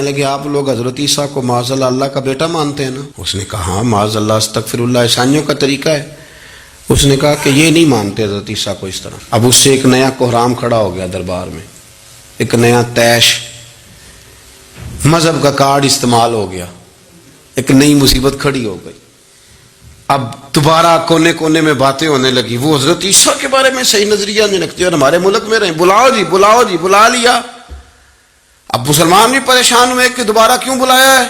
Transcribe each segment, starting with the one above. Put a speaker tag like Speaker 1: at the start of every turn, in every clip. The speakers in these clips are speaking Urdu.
Speaker 1: لگے آپ لوگ حضرت عیسیٰ کو معاذ اللہ کا بیٹا مانتے ہیں نا؟ اس نے کہا ہاں معاذ اللہ استغفر اللہ، عیسائیوں کا طریقہ ہے۔ اس نے کہا کہ یہ نہیں مانتے حضرت عیسیٰ کو اس طرح۔ اب اس سے ایک نیا کوحرام کھڑا ہو گیا دربار میں، ایک نیا طیش، مذہب کا کارڈ استعمال ہو گیا، ایک نئی مصیبت کھڑی ہو گئی۔ اب دوبارہ کونے کونے میں باتیں ہونے لگی، وہ حضرت عیسیٰ کے بارے میں صحیح نظریہ نہیں رکھتے اور ہمارے ملک میں رہیں، بلاؤ جی بلاؤ جی، بلا لیا۔ اب مسلمان بھی پریشان ہوئے کہ دوبارہ کیوں بلایا ہے؟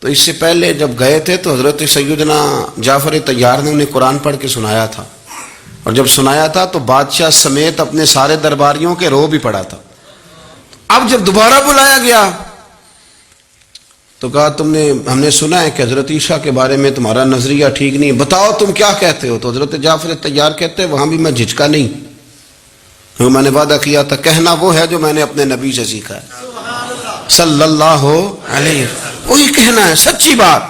Speaker 1: تو اس سے پہلے جب گئے تھے تو حضرت سیدنا جعفر طیار نے انہیں قرآن پڑھ کے سنایا تھا، اور جب سنایا تھا تو بادشاہ سمیت اپنے سارے درباریوں کے رو بھی پڑا تھا۔ اب جب دوبارہ بلایا گیا تو کہا ہم نے سنا ہے کہ حضرت عیسیٰ کے بارے میں تمہارا نظریہ ٹھیک نہیں، بتاؤ تم کیا کہتے ہو؟ تو حضرت جعفر طیار کہتے ہیں وہاں بھی میں جھجکا نہیں، کیونکہ میں نے وعدہ کیا تھا کہنا وہ ہے جو میں نے اپنے نبی سے سیکھا ہے صلی اللہ علیہ وسلم، وہی کہنا ہے، سچی بات۔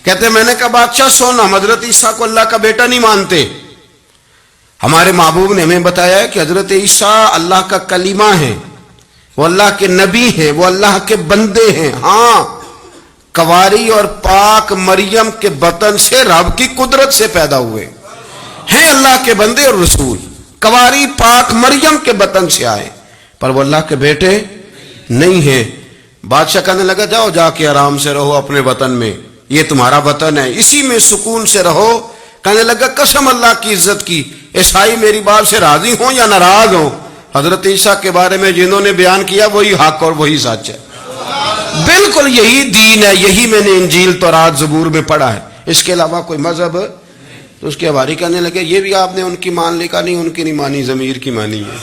Speaker 1: کہتے ہیں میں نے کہا بادشاہ سن، ہم حضرت عیسیٰ کو اللہ کا بیٹا نہیں مانتے، ہمارے محبوب نے ہمیں بتایا ہے کہ حضرت عیسیٰ اللہ کا کلمہ ہے، وہ اللہ کے نبی ہیں، وہ اللہ کے بندے ہیں۔ ہاں کواری اور پاک مریم کے بطن سے رب کی قدرت سے پیدا ہوئے ہیں، اللہ کے بندے اور رسول، کواری پاک مریم کے بطن سے آئے، پر وہ اللہ کے بیٹے نہیں ہیں۔ بادشاہ کہنے لگا جاؤ جا کے آرام سے رہو اپنے وطن میں، یہ تمہارا وطن ہے، اسی میں سکون سے رہو۔ کہنے لگا قسم اللہ کی عزت کی، عیسائی میری بات سے راضی ہوں یا ناراض ہوں، حضرت عیسیٰ کے بارے میں جنہوں نے بیان کیا وہی حق اور وہی سچ ہے، بالکل یہی دین ہے، یہی میں نے انجیل تورات زبور میں پڑھا ہے، اس کے علاوہ کوئی مذہب۔ تو اس کے حواری کہنے لگے یہ بھی آپ نے ان کی مان لی؟ کا نہیں، ان کی نہیں مانی، ضمیر کی مانی ہے۔